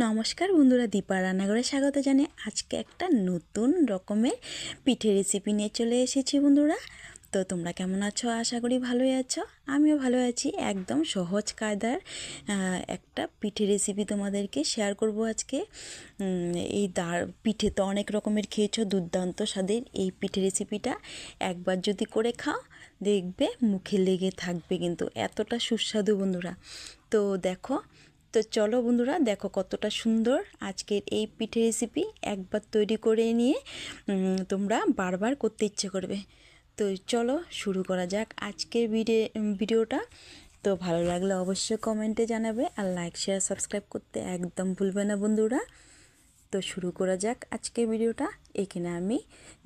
নমস্কার বন্ধুরা, দীপা রান্নাঘরে স্বাগত জানাই। আজকে একটা নতুন রকমের পিঠে রেসিপি নিয়ে চলে এসেছি বন্ধুরা। তো তোমরা কেমন আছো? আশা করি ভালোই আছো। আমিও ভালো আছি। একদম সহজ কায়দার একটা পিঠে রেসিপি তোমাদেরকে শেয়ার করব আজকে। এই পিঠে তো অনেক রকমের খেয়েছো, দুর্দান্ত স্বাদের এই পিঠে রেসিপিটা একবার যদি করে খাও দেখবে মুখে লেগে থাকবে, কিন্তু এতটা সুস্বাদু বন্ধুরা। তো দেখো, তো চলো বন্ধুরা, দেখো কতটা সুন্দর আজকের এই পিঠে রেসিপি। একবার তৈরি করে নিয়ে তোমরা বারবার করতে ইচ্ছে করবে। তো চলো শুরু করা যাক আজকের ভিডিওটা। তো ভালো লাগলে অবশ্যই কমেন্টে জানাবে, আর লাইক শেয়ার সাবস্ক্রাইব করতে একদম ভুলবে না বন্ধুরা। তো শুরু করা যাক আজকের ভিডিওটা। এখানে আমি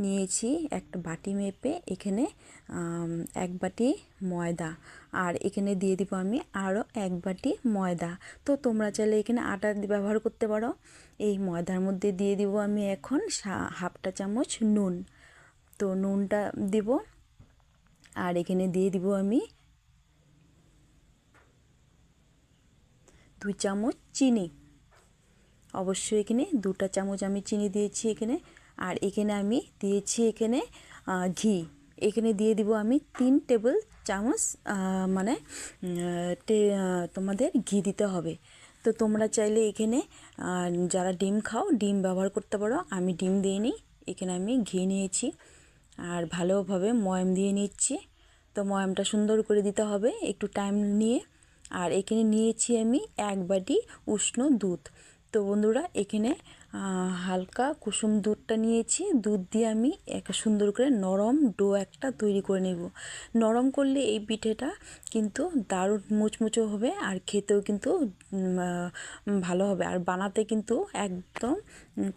নিয়েছি একটা বাটি মেপে, এখানে এক বাটি ময়দা, আর এখানে দিয়ে দিব আমি আরও এক বাটি ময়দা। তো তোমরা চাইলে এখানে আটা ব্যবহার করতে পারো। এই ময়দার মধ্যে দিয়ে দিব আমি এখন হাফটা চামচ নুন। তো নুনটা দিব, আর এখানে দিয়ে দিব আমি 2 চামচ চিনি। অবশ্যই এখানে 2টা চামচ আমি চিনি দিয়েছি এখানে। আর এখানে আমি দিয়েছি এখানে ঘি। এখানে দিয়ে দিব আমি 3 টেবিল চামচ, মানে তোমাদের ঘি দিতে হবে। তো তোমরা চাইলে এখানে যারা ডিম খাও ডিম ব্যবহার করতে পারো। আমি ডিম দিইনি, এখানে আমি ঘি নিয়েছি। আর ভালোভাবে ময়াম দিয়ে নিচ্ছি। তো ময়ামটা সুন্দর করে দিতে হবে একটু টাইম নিয়ে। আর এখানে নিয়েছি আমি এক বাটি উষ্ণ দুধ। তো বন্ধুরা এখানে হালকা কুসুম দুধটা নিয়েছি। দুধ দিয়ে আমি একটা সুন্দর করে নরম ডো একটা তৈরি করে নেব। নরম করলে এই পিঠেটা কিন্তু দারুণ মুচমুচো হবে, আর খেতেও কিন্তু ভালো হবে, আর বানাতে কিন্তু একদম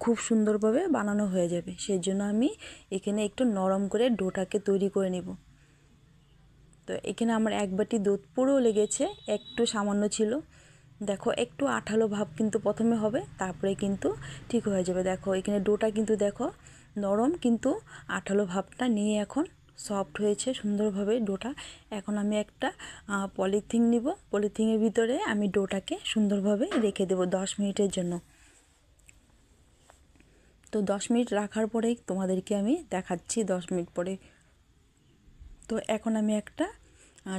খুব সুন্দরভাবে বানানো হয়ে যাবে। সেই জন্য আমি এখানে একটু নরম করে ডোটাকে তৈরি করে নেব। তো এখানে আমার এক বাটি দুধ পুরো লেগেছে, একটু সামান্য ছিল। দেখো একটু আঠালো ভাব কিন্তু প্রথমে হবে, তারপরে কিন্তু ঠিক হয়ে যাবে। দেখো এখানে ডোটা কিন্তু দেখো নরম, কিন্তু আঠালো ভাবটা নিয়ে এখন সফট হয়েছে সুন্দরভাবে ডোটা। এখন আমি একটা পলিথিন নিব, পলিথিনের ভিতরে আমি ডোটাকে সুন্দরভাবে রেখে দেবো 10 মিনিটের জন্য। তো 10 মিনিট রাখার পরেই তোমাদেরকে আমি দেখাচ্ছি 10 মিনিট পরে। তো এখন আমি একটা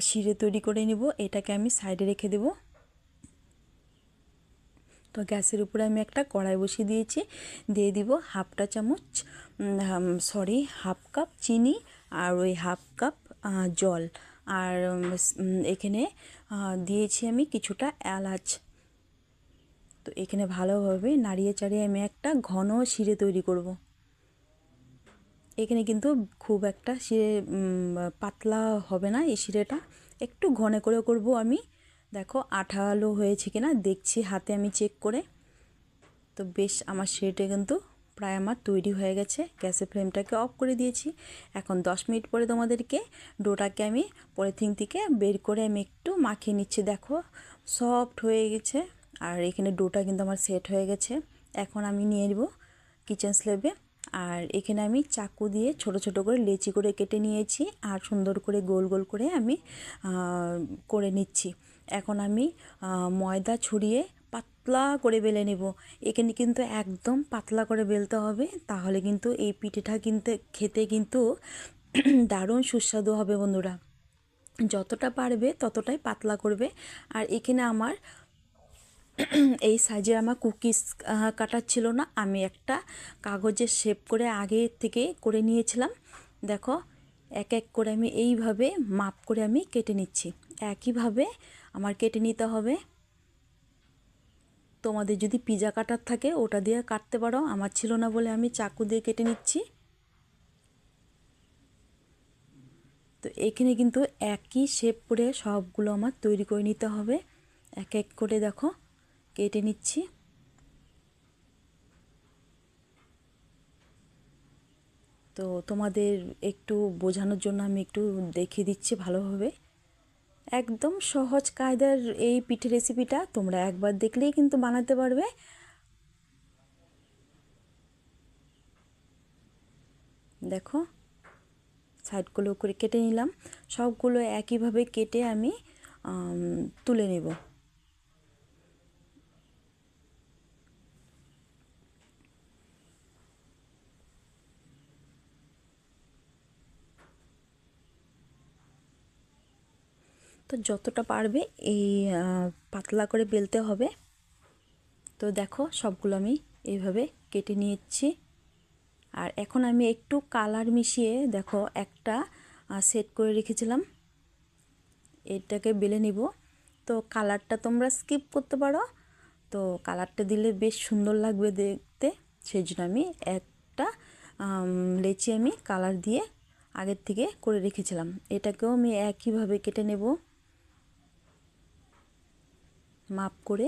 শিরে তৈরি করে নিব, এটাকে আমি সাইডে রেখে দেব। তো গ্যাসের উপরে আমি একটা কড়াই বসিয়ে দিয়েছি, দিয়ে দিব হাফ কাপ চিনি, আর ওই হাফ কাপ জল, আর এখানে দিয়েছি আমি কিছুটা এলাচ। তো এখানে ভালোভাবে নাড়িয়ে চাড়িয়ে আমি একটা ঘন শিরে তৈরি করব। এখানে কিন্তু খুব একটা শিরে পাতলা হবে না, এই শিরেটা একটু ঘন করে করব আমি। দেখো আঠালো হয়েছে কিনা দেখছি হাতে আমি চেক করে। তো বেশ আমার শিরেটা কিন্তু প্রায় আমার তৈরি হয়ে গেছে। গ্যাসের ফ্লেমটাকে অফ করে দিয়েছি। এখন 10 মিনিট পরে তোমাদেরকে ডোটাকে আমি পলিথিন থেকে বের করে আমি একটু মাখিয়ে নিচ্ছি। দেখো সফট হয়ে গেছে, আর এখানে ডোটা কিন্তু আমার সেট হয়ে গেছে। এখন আমি নিয়ে নেব কিচেন স্ল্যাবে, আর এখানে আমি চাকু দিয়ে ছোট ছোট করে লেচি করে কেটে নিয়েছি, আর সুন্দর করে গোল গোল করে আমি করে নিচ্ছি। এখন আমি ময়দা ছড়িয়ে পাতলা করে বেলে নেব। এখানে কিন্তু একদম পাতলা করে বেলতে হবে, তাহলে কিন্তু এই পিঠেটা কিন্তু খেতে কিন্তু দারুণ সুস্বাদু হবে বন্ধুরা। যতটা পারবে ততটাই পাতলা করবে। আর এখানে আমার এই সাইজের আমার কুকিজ কাটার ছিল না, আমি একটা কাগজের শেপ করে আগে থেকে করে নিয়েছিলাম। দেখো এক এক করে আমি এইভাবে মাপ করে আমি কেটে নিচ্ছি। একইভাবে আমার কেটে নিতে হবে। তোমাদের যদি পিজা কাটার থাকে ওটা দিয়ে কাটতে পারো, আমার ছিল না বলে আমি চাকু দিয়ে কেটে নিচ্ছি। তো এখানে কিন্তু একই শেপ করে সবগুলো আমার তৈরি করে নিতে হবে। এক এক করে দেখো কেটে নিচ্ছি। তো তোমাদের একটু বোঝানোর জন্য আমি একটু দেখিয়ে দিচ্ছি ভালোভাবে। একদম সহজ কায়দার এই পিঠে রেসিপিটা তোমরা একবার দেখলেই কিন্তু বানাতে পারবে। দেখো সাইডগুলো করে কেটে নিলাম, সবগুলো একইভাবে কেটে আমি তুলে নেব। তো যতটা পারবে এই পাতলা করে বেলতে হবে। তো দেখো সবগুলো আমি এইভাবে কেটে নিয়েছি। আর এখন আমি একটু কালার মিশিয়ে দেখো একটা সেট করে রেখেছিলাম, এটাকে বেলে নিব। তো কালারটা তোমরা স্কিপ করতে পারো, তো কালারটা দিলে বেশ সুন্দর লাগবে দেখতে, সেই জন্য আমি একটা লেচি আমি কালার দিয়ে আগের থেকে করে রেখেছিলাম। এটাকেও আমি একইভাবে কেটে নেব মাপ করে।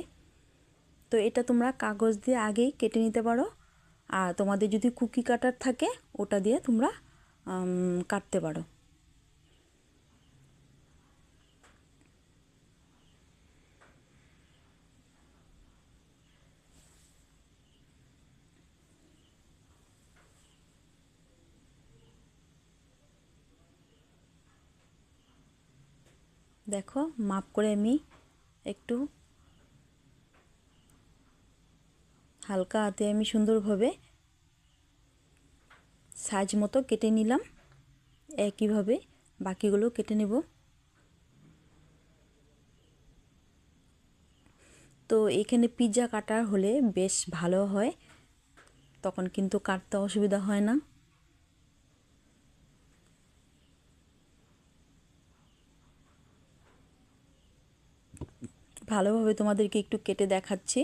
তো এটা তোমরা কাগজ দিয়ে আগেই কেটে নিতে পারো, আর তোমাদের যদি কুকি কাটার থাকে ওটা দিয়ে তোমরা কাটতে পারো। দেখো মাপ করে আমি একটু হালকা হাতে আমি সুন্দরভাবে সাইজ মতো কেটে নিলাম। একইভাবে বাকিগুলো কেটে নেব। তো এখানে পিৎজা কাটার হলে বেশ ভালো হয়, তখন কিন্তু কাটতে অসুবিধা হয় না। ভালোভাবে তোমাদেরকে একটু কেটে দেখাচ্ছি।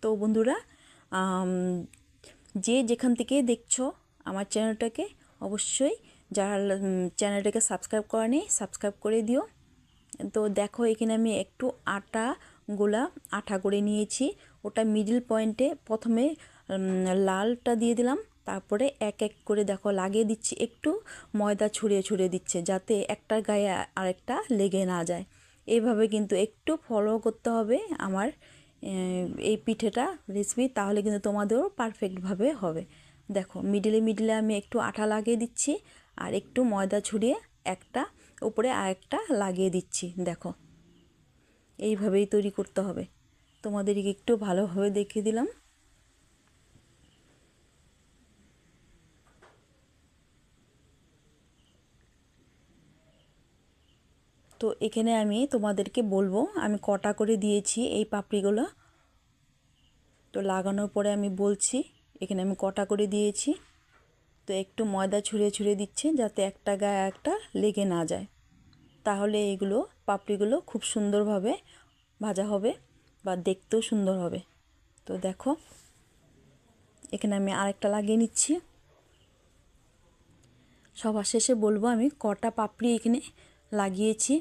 তো বন্ধুরা, যে যেখান থেকে দেখছো আমার চ্যানেলটাকে, অবশ্যই যারা চ্যানেলটাকে সাবস্ক্রাইব করেনি সাবস্ক্রাইব করে দিও। তো দেখো এখানে আমি একটু আটা করে নিয়েছি, ওটা মিডল পয়েন্টে প্রথমে লালটা দিয়ে দিলাম, তারপরে এক এক করে দেখো লাগিয়ে দিচ্ছি, একটু ময়দা ছড়িয়ে ছড়িয়ে দিচ্ছে যাতে একটার গায়ে আরেকটা লেগে না যায়। এইভাবে কিন্তু একটু ফলো করতে হবে আমার এই পিঠেটা রেসিপি, তাহলে কিন্তু তোমাদেরও পারফেক্টভাবে হবে। দেখো মিডিলে মিডিলে আমি একটু আটা লাগিয়ে দিচ্ছি আর একটু ময়দা ছড়িয়ে একটা উপরে আরেকটা লাগিয়ে দিচ্ছি। দেখো এইভাবেই তৈরি করতে হবে, তোমাদেরকে একটু ভালোভাবে দেখিয়ে দিলাম। তো এখানে আমি তোমাদেরকে বলবো আমি কটা করে দিয়েছি এই পাপড়িগুলো। তো লাগানোর পরে আমি বলছি এখানে আমি কটা করে দিয়েছি। তো একটু ময়দা ছড়িয়ে ছড়িয়ে দিচ্ছে যাতে একটা গায়ে একটা লেগে না যায়, তাহলে এগুলো পাপড়িগুলো খুব সুন্দরভাবে ভাজা হবে বা দেখতেও সুন্দর হবে। তো দেখো এখানে আমি আরেকটা লাগিয়ে নিচ্ছি। সবার শেষে বলবো আমি কটা পাপড়ি এখানে লাগিয়েছি।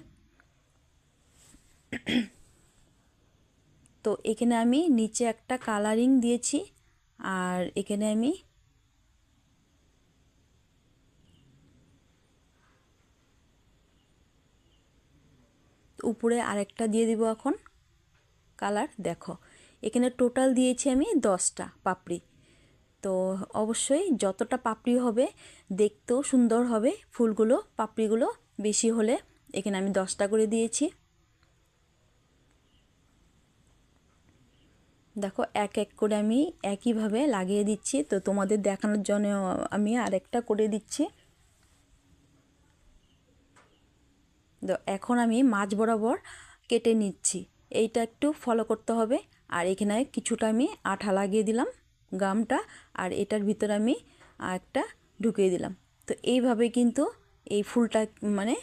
তো এখানে আমি নিচে একটা কালারিং দিয়েছি, আর এখানে আমি উপরে আরেকটা দিয়ে দিব এখন কালার। দেখো এখানে টোটাল দিয়েছি আমি 10টা পাপড়ি। তো অবশ্যই যতটা পাপড়ি হবে দেখতেও সুন্দর হবে ফুলগুলো, পাপড়িগুলো বেশি হলে এখানে আমি 10টা করে দিয়েছি। দেখো এক এক করে আমি একইভাবে লাগিয়ে দিচ্ছি, তো তোমাদের দেখানোর জন্য আমি আরেকটা করে দিচ্ছি। তো এখন আমি মাঝ বরাবর কেটে নিচ্ছি, এইটা একটু ফলো করতে হবে। আর এখানে কিছুটা আমি আঠা লাগিয়ে দিলাম গামটা, আর এটার ভিতরে আমি একটা ঢুকিয়ে দিলাম। তো এইভাবে কিন্তু এই ফুলটা মানে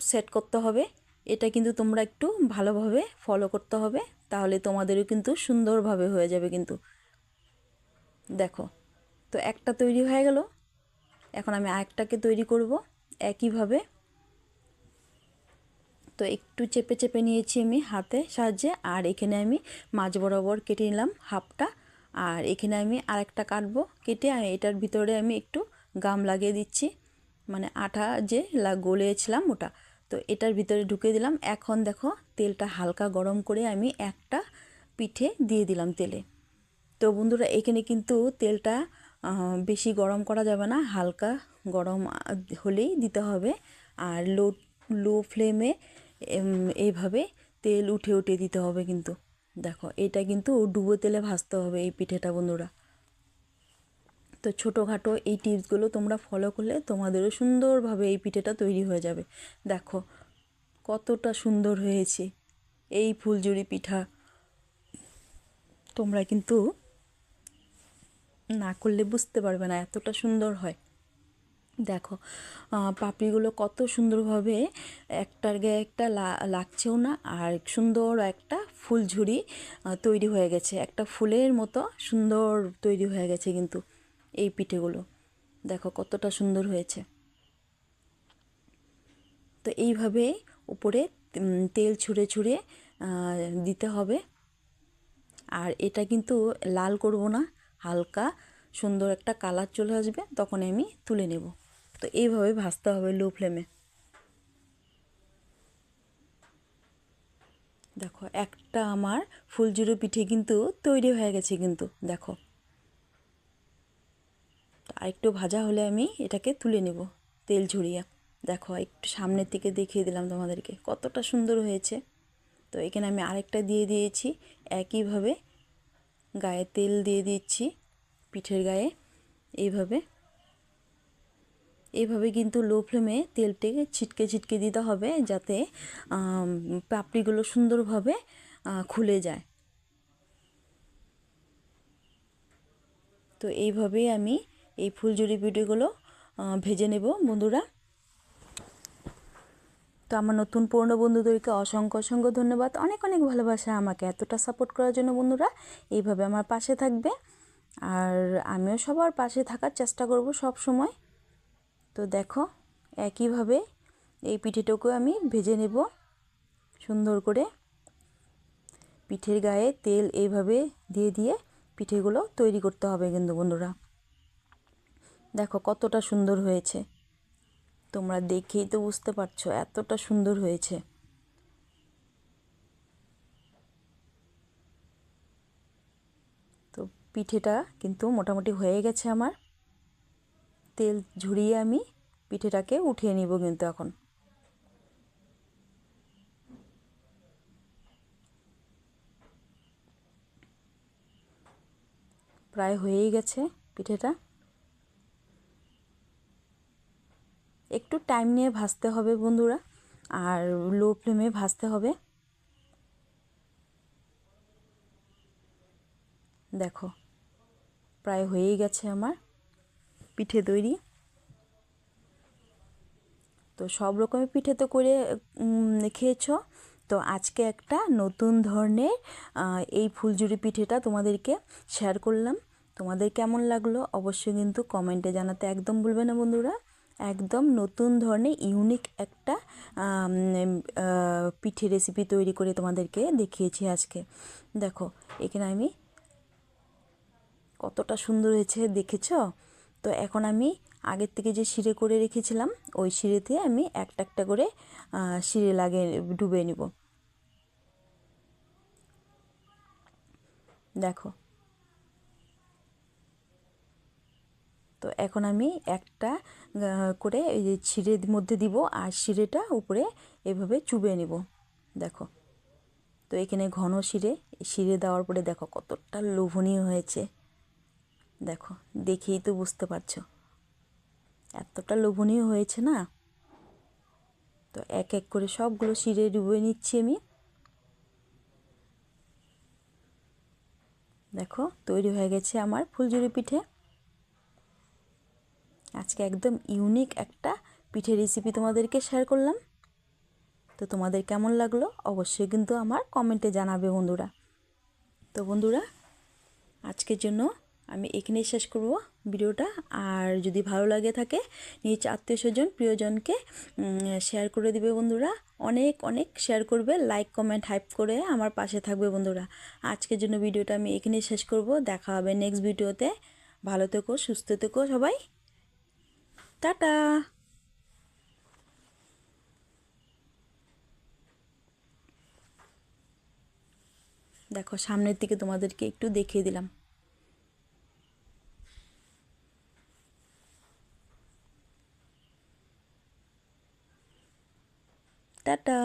সেট করতে হবে। এটা কিন্তু তোমরা একটু ভালোভাবে ফলো করতে হবে, তাহলে তোমাদেরও কিন্তু সুন্দরভাবে হয়ে যাবে কিন্তু। দেখো তো একটা তৈরি হয়ে গেল, এখন আমি আরেকটাকে তৈরি করব একইভাবে। তো একটু চেপে চেপে নিয়েছি আমি হাতে সাহায্যে, আর এখানে আমি মাঝ বরাবর কেটে নিলাম হাফটা, আর এখানে আমি আরেকটা কাটবো কেটে, আর এটার ভিতরে আমি একটু গাম লাগিয়ে দিচ্ছি, মানে আঠা যে গলিয়েছিলাম ওটা। তো এটার ভিতরে ঢুকিয়ে দিলাম। এখন দেখো তেলটা হালকা গরম করে আমি একটা পিঠে দিয়ে দিলাম তেলে। তো বন্ধুরা এখানে কিন্তু তেলটা বেশি গরম করা যাবে না, হালকা গরম হলেই দিতে হবে। আর লো ফ্লেমে এইভাবে তেল উঠে উঠে দিতে হবে কিন্তু। দেখো এটা কিন্তু ডুবো তেলে ভাজতে হবে এই পিঠেটা বন্ধুরা। তো তো ছোটোখাটো এই টিপসগুলো তোমরা ফলো করলে তোমাদেরও সুন্দরভাবে এই পিঠেটা তৈরি হয়ে যাবে। দেখো কতটা সুন্দর হয়েছে এই ফুলঝুরি পিঠা। তোমরা কিন্তু না করলে বুঝতে পারবে না এতটা সুন্দর হয়। দেখো পাপড়িগুলো কত সুন্দরভাবে একটার গায়ে একটা লাগছেও না, আর সুন্দর একটা ফুলঝুরি তৈরি হয়ে গেছে, একটা ফুলের মতো সুন্দর তৈরি হয়ে গেছে কিন্তু এই পিঠেগুলো। দেখো কতটা সুন্দর হয়েছে। তো এইভাবে উপরে তেল ছুঁড়ে ছুঁড়ে দিতে হবে। আর এটা কিন্তু লাল করব না, হালকা সুন্দর একটা কালার চলে আসবে তখন আমি তুলে নেব। তো এইভাবে ভাজতে হবে লো ফ্লেমে। দেখো একটা আমার ফুলঝুরি পিঠে কিন্তু তৈরি হয়ে গেছে কিন্তু। দেখো আর একটু ভাজা হলে আমি এটাকে তুলে নেব তেল ঝরিয়ে। দেখো একটু সামনের থেকে দেখিয়ে দিলাম তোমাদেরকে কতটা সুন্দর হয়েছে। তো এখানে আমি আরেকটা দিয়ে দিয়েছি একইভাবে, গায়ে তেল দিয়ে দিচ্ছি পিঠের গায়ে। এইভাবে এইভাবে কিন্তু লো ফ্লেমে তেলটাকে ছিটকে ছিটকে দিতে হবে যাতে পাপড়িগুলো সুন্দরভাবে খুলে যায়। তো এইভাবেই আমি এই ফুলঝুরি পিঠেগুলো ভেজে নেব বন্ধুরা। তো আমার নতুন পুরনো বন্ধুদেরকে অসংখ্য অসংখ্য ধন্যবাদ, অনেক অনেক ভালোবাসা আমাকে এতটা সাপোর্ট করার জন্য বন্ধুরা। এইভাবে আমার পাশে থাকবে, আর আমিও সবার পাশে থাকার চেষ্টা করব সব সময়। তো দেখো একইভাবে এই পিঠেটাকেও আমি ভেজে নেব সুন্দর করে। পিঠের গায়ে তেল এইভাবে দিয়ে দিয়ে পিঠেগুলো তৈরি করতে হবে কিন্তু বন্ধুরা। দেখো কতটা সুন্দর হয়েছে, তোমরা দেখেই তো বুঝতে পারছো এতটা সুন্দর হয়েছে। তো পিঠেটা কিন্তু মোটামুটি হয়ে গেছে আমার। তেল ঝরিয়ে আমি পিঠেটাকে উঠিয়ে নিব কিন্তু এখন। প্রায় হয়েই গেছে পিঠেটা। একটু টাইম নিয়ে ভাজতে হবে বন্ধুরা, আর লো ফ্লেমে ভাজতে হবে। দেখো প্রায় হয়েই গেছে আমার পিঠে তৈরি। তো সব রকমের পিঠে তো করে খেয়েছো, তো আজকে একটা নতুন ধরনের এই ফুলঝুরি পিঠেটা তোমাদেরকে শেয়ার করলাম। তোমাদের কেমন লাগলো অবশ্যই কিন্তু কমেন্টে জানাতে একদম ভুলবে না বন্ধুরা। একদম নতুন ধরনের ইউনিক একটা পিঠে রেসিপি তৈরি করে তোমাদেরকে দেখিয়েছি আজকে। দেখো এখানে আমি কতটা সুন্দর হয়েছে দেখেছো। তো এখন আমি আগের থেকে যে শিরে করে রেখেছিলাম ওই শিরেতে আমি একটা একটা করে শিরে লাগিয়ে ডুবিয়ে নিব। দেখো তো এখন আমি একটা করে এই যে শিরের মধ্যে দিব, আর শিরেটা উপরে এভাবে চুবিয়ে নিব। দেখো তো এখানে ঘন শিরে, শিরে দেওয়ার পরে দেখো কতটা লোভনীয় হয়েছে। দেখো দেখেই তো বুঝতে পারছো এতটা লোভনীয় হয়েছে না। তো এক এক করে সবগুলো শিরে ডুবিয়ে নিচ্ছি আমি। দেখো তৈরি হয়ে গেছে আমার ফুলঝুরি পিঠে। আজকে একদম ইউনিক একটা পিঠে রেসিপি তোমাদেরকে শেয়ার করলাম। তো তোমাদের কেমন লাগলো অবশ্যই কিন্তু আমার কমেন্টে জানাবে বন্ধুরা। তো বন্ধুরা আজকের জন্য আমি এখানেই শেষ করব ভিডিওটা। আর যদি ভালো লাগে থাকে নিজ আত্মীয় স্বজন প্রিয়জনকে শেয়ার করে দিবে বন্ধুরা। অনেক অনেক শেয়ার করবে, লাইক কমেন্ট হাইপ করে আমার পাশে থাকবে বন্ধুরা। আজকের জন্য ভিডিওটা আমি এখানেই শেষ করব, দেখা হবে নেক্সট ভিডিওতে। ভালো থেকো, সুস্থ থেকো সবাই, টাটা। দেখো সামনের দিকে তোমাদেরকে একটু দেখিয়ে দিলাম। টাটা।